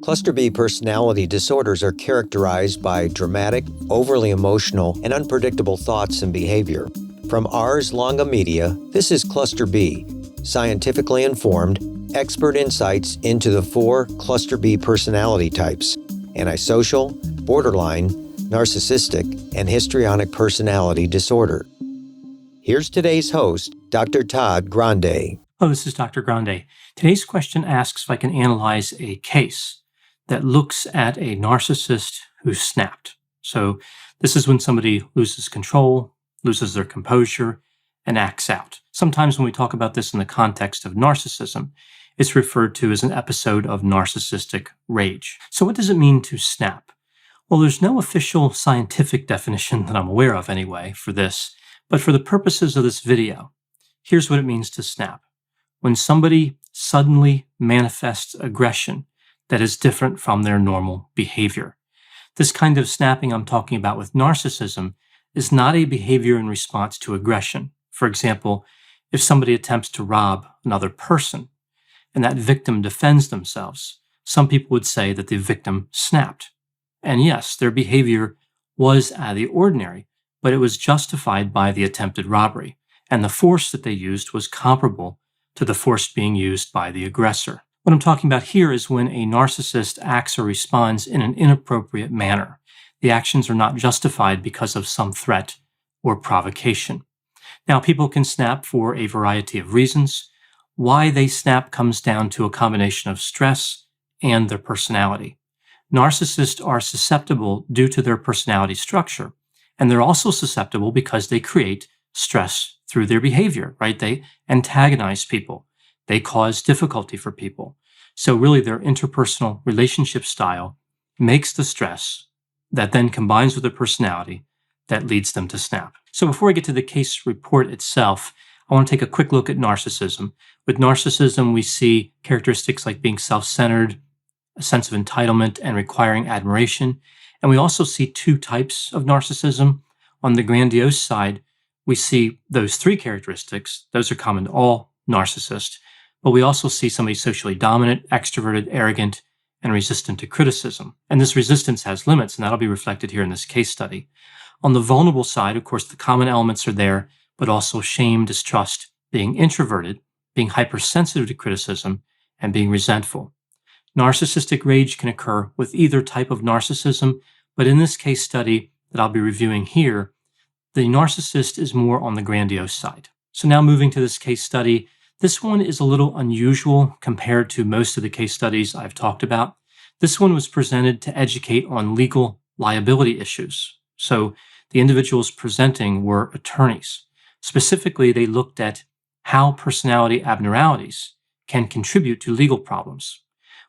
Cluster B personality disorders are characterized by dramatic, overly emotional, and unpredictable thoughts and behavior. From Ars Longa Media, this is Cluster B, scientifically informed, expert insights into the 4 Cluster B personality types: antisocial, borderline, narcissistic, and histrionic personality disorder. Here's today's host, Dr. Todd Grande. Hello, this is Dr. Grande. Today's question asks if I can analyze a case that looks at a narcissist who snapped. So this is when somebody loses control, loses their composure, and acts out. Sometimes when we talk about this in the context of narcissism, it's referred to as an episode of narcissistic rage. So what does it mean to snap? Well, there's no official scientific definition that I'm aware of anyway for this, but for the purposes of this video, here's what it means to snap. When somebody suddenly manifests aggression that is different from their normal behavior. This kind of snapping I'm talking about with narcissism is not a behavior in response to aggression. For example, if somebody attempts to rob another person and that victim defends themselves, some people would say that the victim snapped. And yes, their behavior was out of the ordinary, but it was justified by the attempted robbery, and the force that they used was comparable to the force being used by the aggressor. What I'm talking about here is when a narcissist acts or responds in an inappropriate manner. The actions are not justified because of some threat or provocation. Now, people can snap for a variety of reasons. Why they snap comes down to a combination of stress and their personality. Narcissists are susceptible due to their personality structure, and they're also susceptible because they create stress through their behavior, right? They antagonize people. They cause difficulty for people. So really their interpersonal relationship style makes the stress that then combines with their personality that leads them to snap. So before I get to the case report itself, I want to take a quick look at narcissism. With narcissism, we see characteristics like being self-centered, a sense of entitlement, and requiring admiration. And we also see 2 types of narcissism. On the grandiose side, we see those 3 characteristics. Those are common to all narcissists. But we also see somebody socially dominant, extroverted, arrogant, and resistant to criticism. And this resistance has limits, and that'll be reflected here in this case study. On the vulnerable side, of course, the common elements are there, but also shame, distrust, being introverted, being hypersensitive to criticism, and being resentful. Narcissistic rage can occur with either type of narcissism, but in this case study that I'll be reviewing here, the narcissist is more on the grandiose side. So now moving to this case study, this one is a little unusual compared to most of the case studies I've talked about. This one was presented to educate on legal liability issues. So the individuals presenting were attorneys. Specifically, they looked at how personality abnormalities can contribute to legal problems.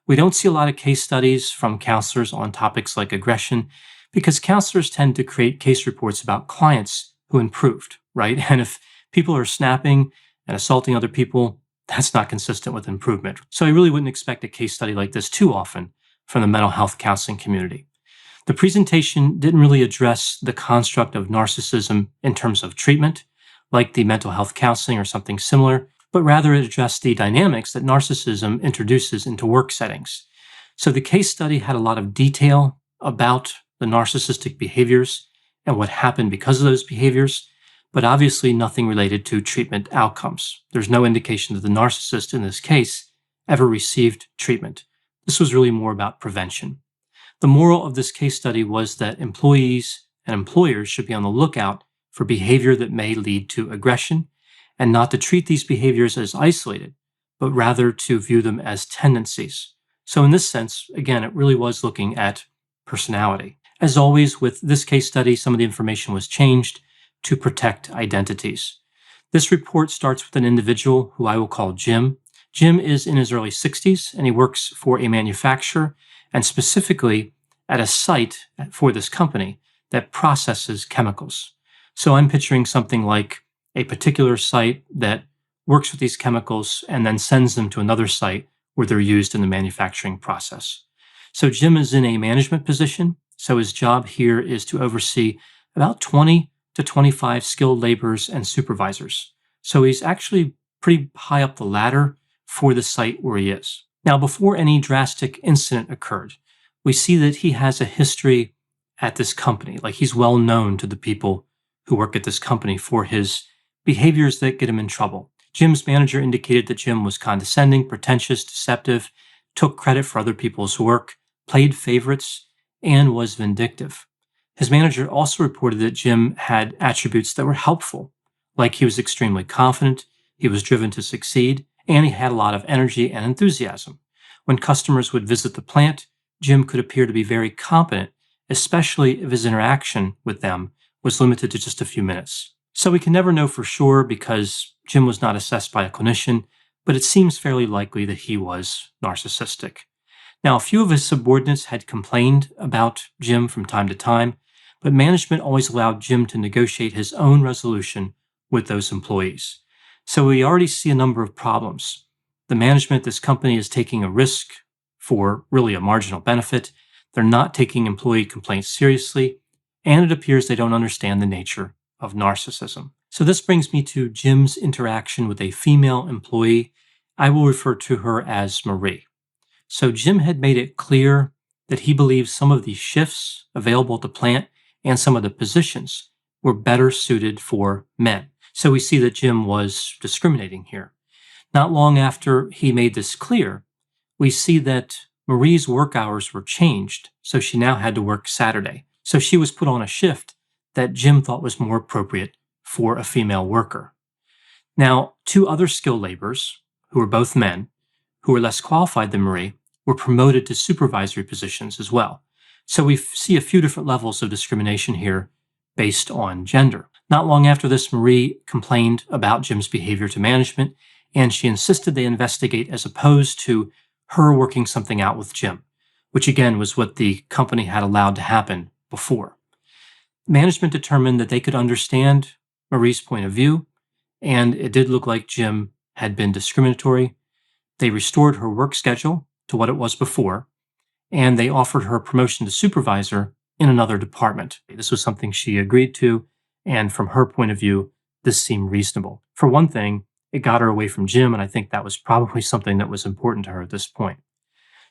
We don't see a lot of case studies from counselors on topics like aggression because counselors tend to create case reports about clients who improved, right? And if people are snapping and assaulting other people, that's not consistent with improvement. So I really wouldn't expect a case study like this too often from the mental health counseling community. The presentation didn't really address the construct of narcissism in terms of treatment, like the mental health counseling or something similar, but rather it addressed the dynamics that narcissism introduces into work settings. So the case study had a lot of detail about the narcissistic behaviors and what happened because of those behaviors, but obviously nothing related to treatment outcomes. There's no indication that the narcissist in this case ever received treatment. This was really more about prevention. The moral of this case study was that employees and employers should be on the lookout for behavior that may lead to aggression and not to treat these behaviors as isolated, but rather to view them as tendencies. So in this sense, again, it really was looking at personality. As always, with this case study, some of the information was changed to protect identities. This report starts with an individual who I will call Jim. Jim is in his early 60s, and he works for a manufacturer, and specifically at a site for this company that processes chemicals. So I'm picturing something like a particular site that works with these chemicals and then sends them to another site where they're used in the manufacturing process. So Jim is in a management position. So his job here is to oversee about 20 to 25 skilled laborers and supervisors. So he's actually pretty high up the ladder for the site where he is. Now, before any drastic incident occurred, we see that he has a history at this company. Like, he's well known to the people who work at this company for his behaviors that get him in trouble. Jim's manager indicated that Jim was condescending, pretentious, deceptive, took credit for other people's work, played favorites, and was vindictive. His manager also reported that Jim had attributes that were helpful, like he was extremely confident, he was driven to succeed, and he had a lot of energy and enthusiasm. When customers would visit the plant, Jim could appear to be very competent, especially if his interaction with them was limited to just a few minutes. So we can never know for sure because Jim was not assessed by a clinician, but it seems fairly likely that he was narcissistic. Now, a few of his subordinates had complained about Jim from time to time, but management always allowed Jim to negotiate his own resolution with those employees. So we already see a number of problems. The management at this company is taking a risk for really a marginal benefit. They're not taking employee complaints seriously, and it appears they don't understand the nature of narcissism. So this brings me to Jim's interaction with a female employee. I will refer to her as Marie. So Jim had made it clear that he believes some of the shifts available at the plant and some of the positions were better suited for men. So we see that Jim was discriminating here. Not long after he made this clear, we see that Marie's work hours were changed, so she now had to work Saturday. So she was put on a shift that Jim thought was more appropriate for a female worker. Now, two other skilled laborers, who were both men, who were less qualified than Marie, were promoted to supervisory positions as well. So we see a few different levels of discrimination here based on gender. Not long after this, Marie complained about Jim's behavior to management, and she insisted they investigate as opposed to her working something out with Jim, which again was what the company had allowed to happen before. Management determined that they could understand Marie's point of view, and it did look like Jim had been discriminatory. They restored her work schedule to what it was before, and they offered her promotion to supervisor in another department. This was something she agreed to, and from her point of view, this seemed reasonable. For one thing, it got her away from Jim, and I think that was probably something that was important to her at this point.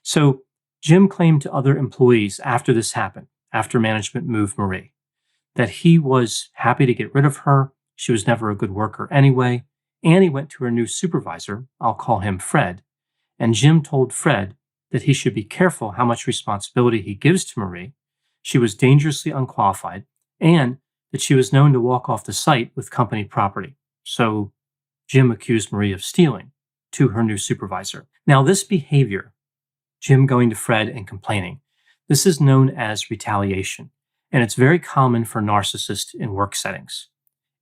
So Jim claimed to other employees after this happened, after management moved Marie, that he was happy to get rid of her. She was never a good worker anyway. And he went to her new supervisor, I'll call him Fred, and Jim told Fred that he should be careful how much responsibility he gives to Marie. She was dangerously unqualified, and that she was known to walk off the site with company property. So Jim accused Marie of stealing to her new supervisor. Now, this behavior, Jim going to Fred and complaining, this is known as retaliation, and it's very common for narcissists in work settings.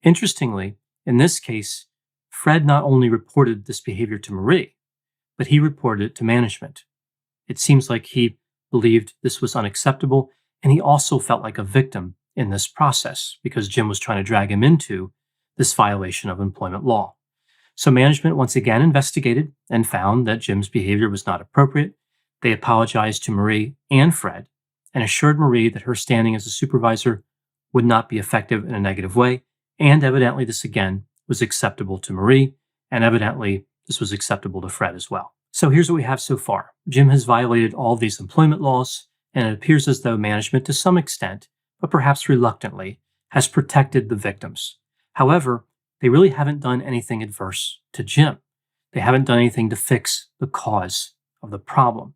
Interestingly, in this case, Fred not only reported this behavior to Marie, but he reported it to management. It seems like he believed this was unacceptable, and he also felt like a victim in this process because Jim was trying to drag him into this violation of employment law. So management once again investigated and found that Jim's behavior was not appropriate. They apologized to Marie and Fred and assured Marie that her standing as a supervisor would not be effective in a negative way, and evidently this again was acceptable to Marie, and evidently this was acceptable to Fred as well. So here's what we have so far. Jim has violated all of these employment laws, and it appears as though management to some extent, but perhaps reluctantly, has protected the victims. However, they really haven't done anything adverse to Jim. They haven't done anything to fix the cause of the problem.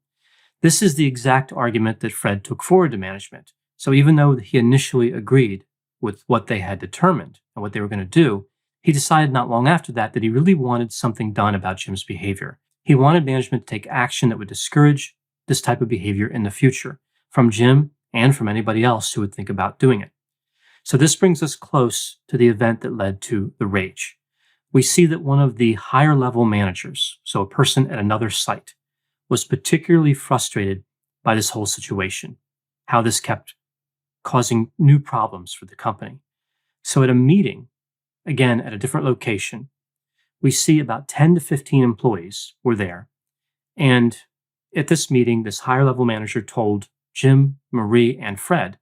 This is the exact argument that Fred took forward to management. So even though he initially agreed with what they had determined and what they were going to do, he decided not long after that he really wanted something done about Jim's behavior. He wanted management to take action that would discourage this type of behavior in the future from Jim and from anybody else who would think about doing it. So this brings us close to the event that led to the rage. We see that one of the higher level managers, so a person at another site, was particularly frustrated by this whole situation, how this kept causing new problems for the company. So at a meeting, again at a different location, we see about 10 to 15 employees were there. And at this meeting, this higher level manager told Jim, Marie, and Fred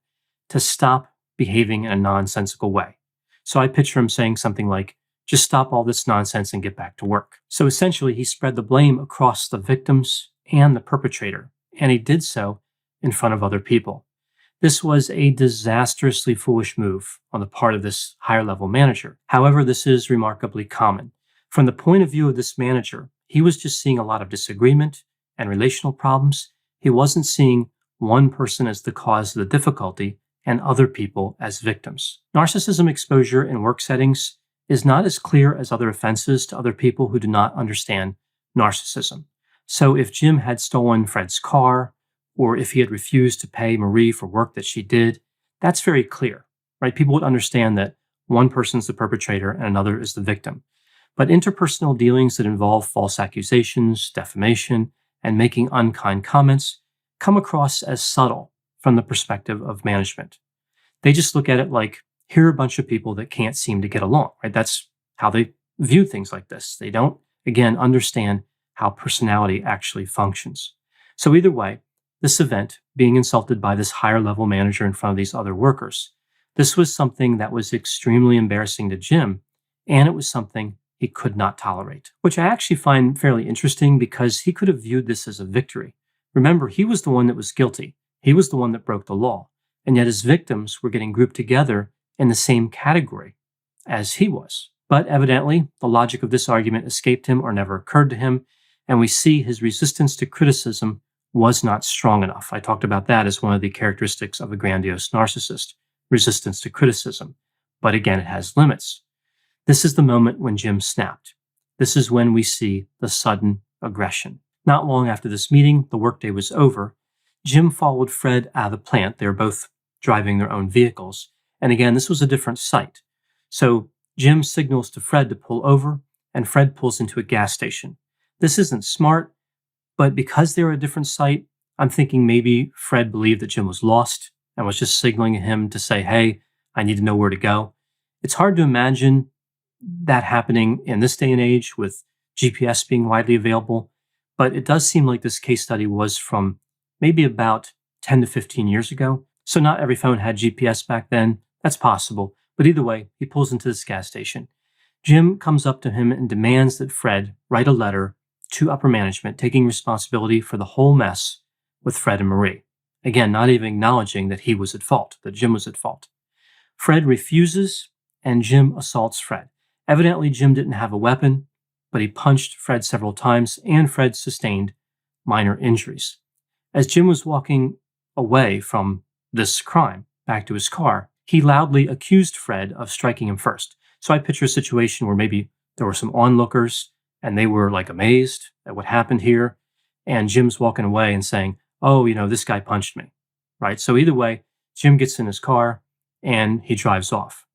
to stop behaving in a nonsensical way. So I picture him saying something like, just stop all this nonsense and get back to work. So essentially, he spread the blame across the victims and the perpetrator, and he did so in front of other people. This was a disastrously foolish move on the part of this higher-level manager. However, this is remarkably common. From the point of view of this manager, he was just seeing a lot of disagreement and relational problems. He wasn't seeing one person as the cause of the difficulty and other people as victims. Narcissism exposure in work settings is not as clear as other offenses to other people who do not understand narcissism. So if Jim had stolen Fred's car, or if he had refused to pay Marie for work that she did, that's very clear, right? People would understand that one person's the perpetrator and another is the victim. But interpersonal dealings that involve false accusations, defamation, and making unkind comments come across as subtle from the perspective of management. They just look at it like, here are a bunch of people that can't seem to get along, right? That's how they view things like this. They don't, again, understand how personality actually functions. So either way, this event, being insulted by this higher level manager in front of these other workers, this was something that was extremely embarrassing to Jim, and it was something he could not tolerate, which I actually find fairly interesting because he could have viewed this as a victory. Remember, he was the one that was guilty. He was the one that broke the law, and yet his victims were getting grouped together in the same category as he was. But evidently, the logic of this argument escaped him or never occurred to him, and we see his resistance to criticism was not strong enough. I talked about that as one of the characteristics of a grandiose narcissist, resistance to criticism. But again, it has limits. This is the moment when Jim snapped. This is when we see the sudden aggression. Not long after this meeting, the workday was over. Jim followed Fred out of the plant. They were both driving their own vehicles. And again, this was a different site. So Jim signals to Fred to pull over, and Fred pulls into a gas station. This isn't smart, but because they were a different site, I'm thinking maybe Fred believed that Jim was lost and was just signaling him to say, hey, I need to know where to go. It's hard to imagine that happening in this day and age with GPS being widely available, but it does seem like this case study was from maybe about 10 to 15 years ago. So not every phone had GPS back then. That's possible. But either way, he pulls into this gas station. Jim comes up to him and demands that Fred write a letter to upper management, taking responsibility for the whole mess with Fred and Marie. Again, not even acknowledging that he was at fault, that Jim was at fault. Fred refuses, and Jim assaults Fred. Evidently, Jim didn't have a weapon, but he punched Fred several times, and Fred sustained minor injuries. As Jim was walking away from this crime back to his car, he loudly accused Fred of striking him first. So I picture a situation where maybe there were some onlookers and they were like amazed at what happened here. And Jim's walking away and saying, oh, this guy punched me, right? So either way, Jim gets in his car and he drives off.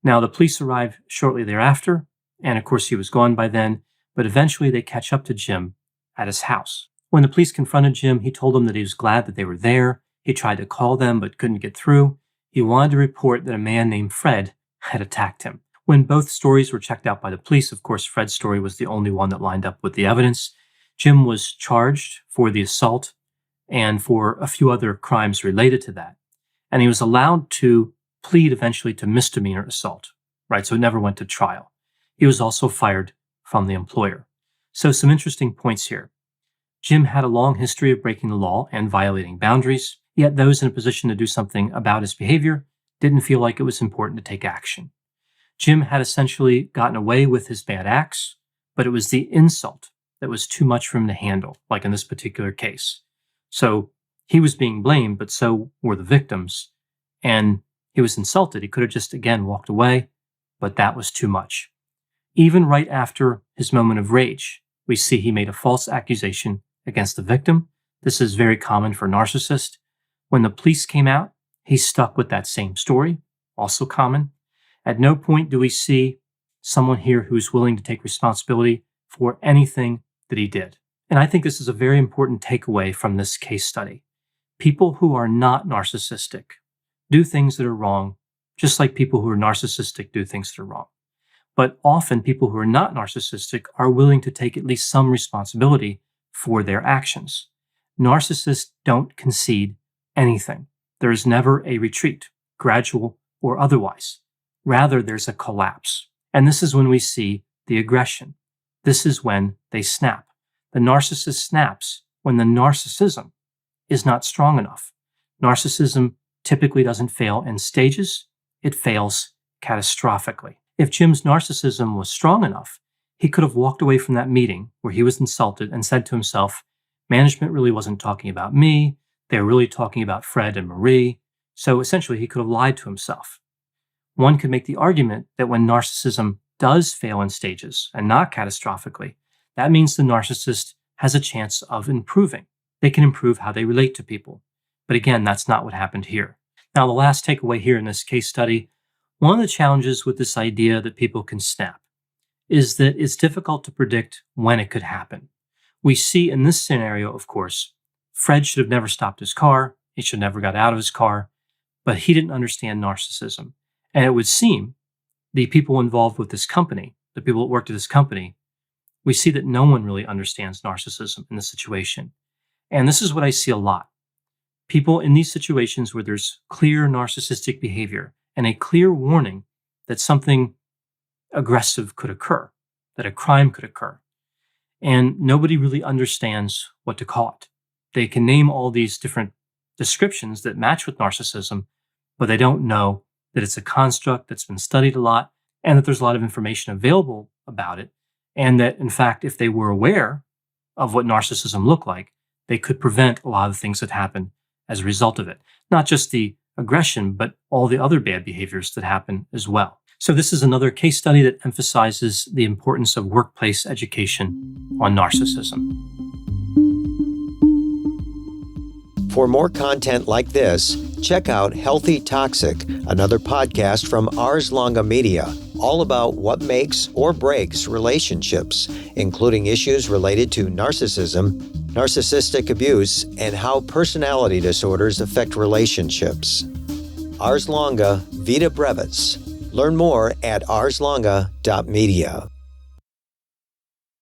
Now, the police arrive shortly thereafter, and of course he was gone by then, but eventually they catch up to Jim at his house. When the police confronted Jim, he told them that he was glad that they were there. He tried to call them, but couldn't get through. He wanted to report that a man named Fred had attacked him. When both stories were checked out by the police, of course, Fred's story was the only one that lined up with the evidence. Jim was charged for the assault and for a few other crimes related to that. And he was allowed to plead eventually to misdemeanor assault, right? So it never went to trial. He was also fired from the employer. So some interesting points here. Jim had a long history of breaking the law and violating boundaries, yet those in a position to do something about his behavior didn't feel like it was important to take action. Jim had essentially gotten away with his bad acts, but it was the insult that was too much for him to handle, like in this particular case. So he was being blamed, but so were the victims, and he was insulted. He could have just, again, walked away, but that was too much. Even right after his moment of rage, we see he made a false accusation against the victim. This is very common for narcissists. When the police came out, he stuck with that same story, also common. At no point do we see someone here who's willing to take responsibility for anything that he did. And I think this is a very important takeaway from this case study. People who are not narcissistic do things that are wrong, just like people who are narcissistic do things that are wrong. But often people who are not narcissistic are willing to take at least some responsibility for their actions. Narcissists don't concede anything. There is never a retreat, gradual or otherwise. Rather, there's a collapse. And this is when we see the aggression. This is when they snap. The narcissist snaps when the narcissism is not strong enough. Narcissism typically doesn't fail in stages, it fails catastrophically. If Jim's narcissism was strong enough, he could have walked away from that meeting where he was insulted and said to himself, management really wasn't talking about me, they were really talking about Fred and Marie. So essentially, he could have lied to himself. One could make the argument that when narcissism does fail in stages and not catastrophically, that means the narcissist has a chance of improving. They can improve how they relate to people. But again, that's not what happened here. Now, the last takeaway here in this case study, one of the challenges with this idea that people can snap is that it's difficult to predict when it could happen. We see in this scenario, of course, Fred should have never stopped his car. He should have never got out of his car, but he didn't understand narcissism. And it would seem the people involved with this company, the people that worked at this company, we see that no one really understands narcissism in this situation. And this is what I see a lot. People in these situations where there's clear narcissistic behavior and a clear warning that something aggressive could occur, that a crime could occur. And nobody really understands what to call it. They can name all these different descriptions that match with narcissism, but they don't know that it's a construct that's been studied a lot and that there's a lot of information available about it. And that, in fact, if they were aware of what narcissism looked like, they could prevent a lot of things that happen as a result of it. Not just the aggression, but all the other bad behaviors that happen as well. So this is another case study that emphasizes the importance of workplace education on narcissism. For more content like this, check out Healthy Toxic, another podcast from Ars Longa Media, all about what makes or breaks relationships, including issues related to narcissism, narcissistic abuse, and how personality disorders affect relationships. Ars Longa, Vita Brevis. Learn more at arslonga.media.